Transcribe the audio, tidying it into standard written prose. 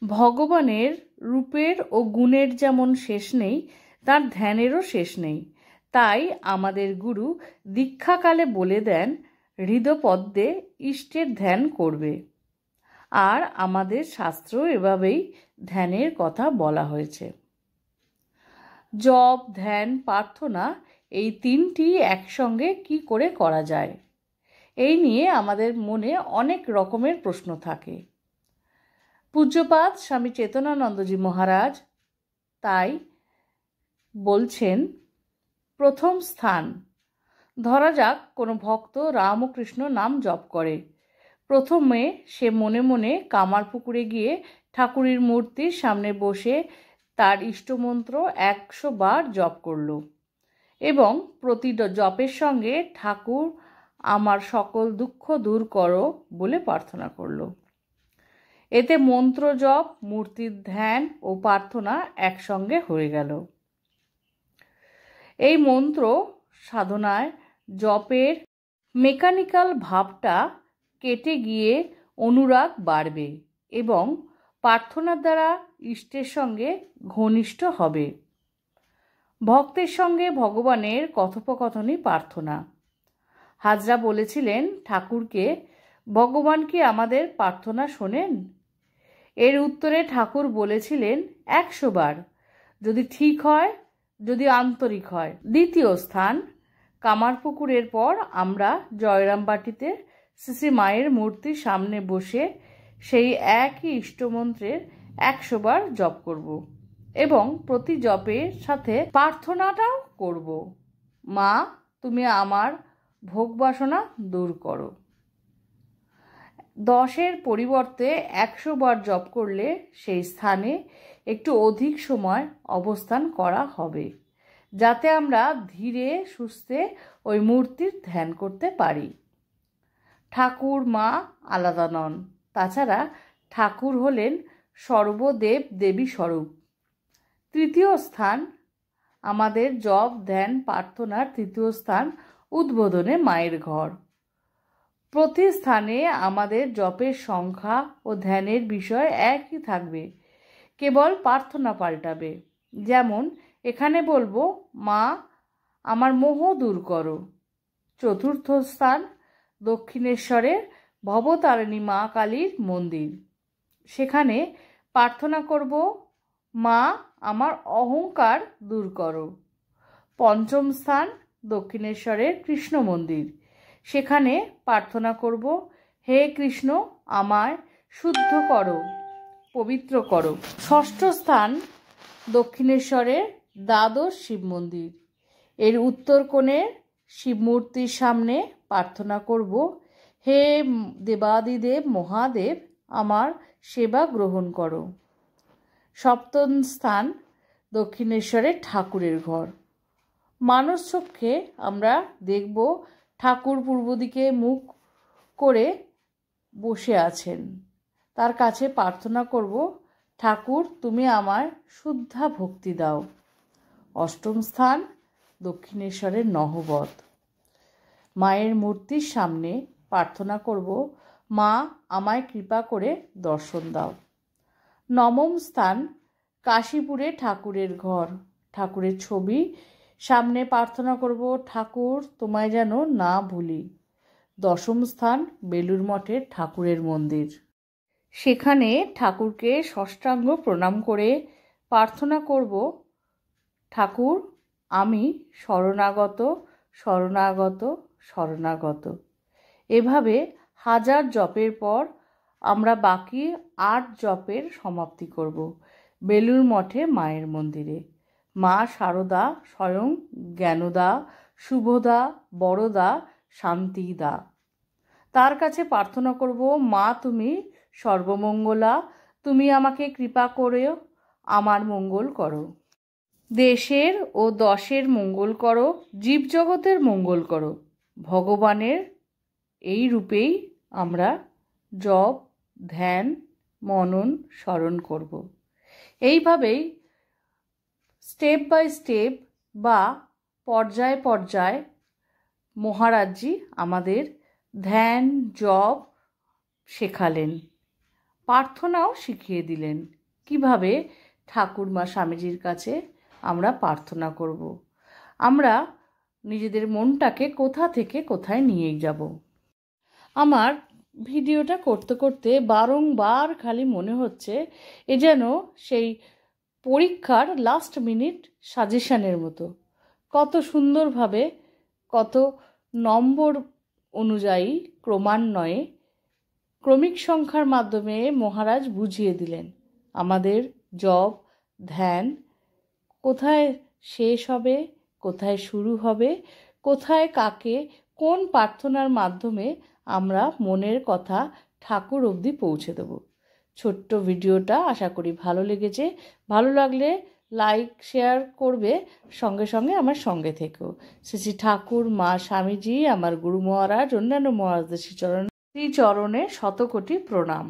ভগবানের রূপের ও গুণের যেমন শেষ নেই, তার ধ্যানেরও শেষ নেই। তাই আমাদের গুরু দীক্ষাকালে বলে দেন হৃদপদ্মে ইষ্টের ধ্যান করবে। আর আমাদের শাস্ত্র এভাবেই ধ্যানের কথা বলা হয়েছে। জপ, ধ্যান, প্রার্থনা এই তিনটি একসঙ্গে কি করে করা যায়, এই নিয়ে আমাদের মনে অনেক রকমের প্রশ্ন থাকে। পূজ্যপাদ স্বামী চেতনানন্দজি মহারাজ তাই বলছেন, প্রথম স্থান, ধরা যাক কোনো ভক্ত রাম ও কৃষ্ণ নাম জপ করে। প্রথমে সে মনে মনে কামারপুকুরে গিয়ে ঠাকুরের মূর্তির সামনে বসে তার ইষ্টমন্ত্র 100 বার জপ করল এবং প্রতি জপের সঙ্গে ঠাকুর আমার সকল দুঃখ দূর করো বলে প্রার্থনা করল। এতে মন্ত্র জপ, মূর্তির ধ্যান ও প্রার্থনা একসঙ্গে হয়ে গেল। এই মন্ত্র সাধনায় জপের মেকানিক্যাল ভাবটা কেটে গিয়ে অনুরাগ বাড়বে এবং প্রার্থনার দ্বারা ইষ্টের সঙ্গে ঘনিষ্ঠ হবে। ভক্তের সঙ্গে ভগবানের কথোপকথনই প্রার্থনা। হাজরা বলেছিলেন ঠাকুরকে, ভগবান কি আমাদের প্রার্থনা শোনেন? এর উত্তরে ঠাকুর বলেছিলেন 100 বার, যদি ঠিক হয়, যদি আন্তরিক হয়। দ্বিতীয় স্থান, কামারপুকুরের পর আমরা জয়রামবাটিতে শ্রী মায়ের মূর্তির সামনে বসে সেই একই ইষ্টমন্ত্রের 100 বার জপ করব এবং প্রতি জপের সাথে প্রার্থনাটাও করব, মা তুমি আমার ভোগ বাসনা দূর করো। 10-এর পরিবর্তে 100 বার জপ করলে সেই স্থানে একটু অধিক সময় অবস্থান করা হবে, যাতে আমরা ধীরে সুস্থে ওই মূর্তির ধ্যান করতে পারি। ঠাকুর মা আলাদা নন, তাছাড়া ঠাকুর হলেন সর্বদেব দেবী স্বরূপ। তৃতীয় স্থান, আমাদের জপ, ধ্যান, প্রার্থনার তৃতীয় স্থান উদ্বোধনে মায়ের ঘর। প্রতি স্থানে আমাদের জপের সংখ্যা ও ধ্যানের বিষয় একই থাকবে, কেবল প্রার্থনা পাল্টাবে। যেমন এখানে বলবো, মা আমার মোহ দূর করো। চতুর্থ স্থান, দক্ষিণেশ্বরের ভবতারিণী মা কালীর মন্দির। সেখানে প্রার্থনা করব, মা আমার অহংকার দূর করো। পঞ্চম স্থান, দক্ষিণেশ্বরের কৃষ্ণ মন্দির। সেখানে প্রার্থনা করব, হে কৃষ্ণ আমায় শুদ্ধ করো, পবিত্র করো। ষষ্ঠ স্থান, দক্ষিণেশ্বরের দ্বাদশ শিব মন্দির। এর উত্তর কোণে শিব মূর্তির সামনে প্রার্থনা করব, হে দেবাদিদেব মহাদেব আমার সেবা গ্রহণ করো। সপ্তম স্থান, দক্ষিণেশ্বরের ঠাকুরের ঘর। মানস চক্ষে আমরা দেখব ঠাকুর পূর্ব দিকে মুখ করে বসে আছেন। তার কাছে প্রার্থনা করব, ঠাকুর তুমি আমায় শুদ্ধা ভক্তি দাও। অষ্টম স্থান, দক্ষিণেশ্বরের নহবত। মায়ের মূর্তির সামনে প্রার্থনা করব, মা আমায় কৃপা করে দর্শন দাও। নবম স্থান, কাশীপুরে ঠাকুরের ঘর। ঠাকুরের ছবি সামনে প্রার্থনা করব, ঠাকুর তোমায় যেন না ভুলি। দশম স্থান, বেলুর মঠের ঠাকুরের মন্দির। সেখানে ঠাকুরকে ষষ্ঠাঙ্গ প্রণাম করে প্রার্থনা করব, ঠাকুর আমি শরণাগত শরণাগত শরণাগত। এভাবে 1000 জপের পর আমরা বাকি 8 জপের সমাপ্তি করব বেলুর মঠে মায়ের মন্দিরে। মা শারদা স্বয়ং জ্ঞানদা, শুভদা, বড়দা, শান্তিদা। তার কাছে প্রার্থনা করব, মা তুমি সর্বমঙ্গলা, তুমি আমাকে কৃপা করেও আমার মঙ্গল করো। দেশের ও দশের মঙ্গল করো, জীবজগতের মঙ্গল করো। ভগবানের এই রূপেই আমরা জপ, ধ্যান, মনন, স্মরণ করব। এইভাবেই স্টেপ বাই স্টেপ বা পর্যায়ে পর্যায়ে মহারাজজি আমাদের ধ্যান, জপ শেখালেন। প্রার্থনাও শিখিয়ে দিলেন, কিভাবে ঠাকুরমা স্বামীজির কাছে আমরা প্রার্থনা করব, আমরা নিজেদের মনটাকে কোথা থেকে কোথায় নিয়ে যাব। আমার ভিডিওটা করতে করতে বারংবার খালি মনে হচ্ছে এ যেন সেই পরীক্ষার লাস্ট মিনিট সাজেশানের মতো। কত সুন্দরভাবে, কত নম্বর অনুযায়ী ক্রমান্বয়ে ক্রমিক সংখ্যার মাধ্যমে মহারাজ বুঝিয়ে দিলেন আমাদের জপ ধ্যান কোথায় শেষ হবে, কোথায় শুরু হবে, কোথায় কাকে কোন প্রার্থনার মাধ্যমে আমরা মনের কথা ঠাকুর অবধি পৌঁছে দেব। ছোট্ট ভিডিওটা আশা করি ভালো লেগেছে। ভালো লাগলে লাইক শেয়ার করবে, সঙ্গে সঙ্গে আমার সঙ্গে থেকেও। শ্রী ঠাকুর মা স্বামীজি, আমার গুরু মহারাজ, অন্যান্য মহারাজদের শ্রীচরণে শতকোটি প্রণাম।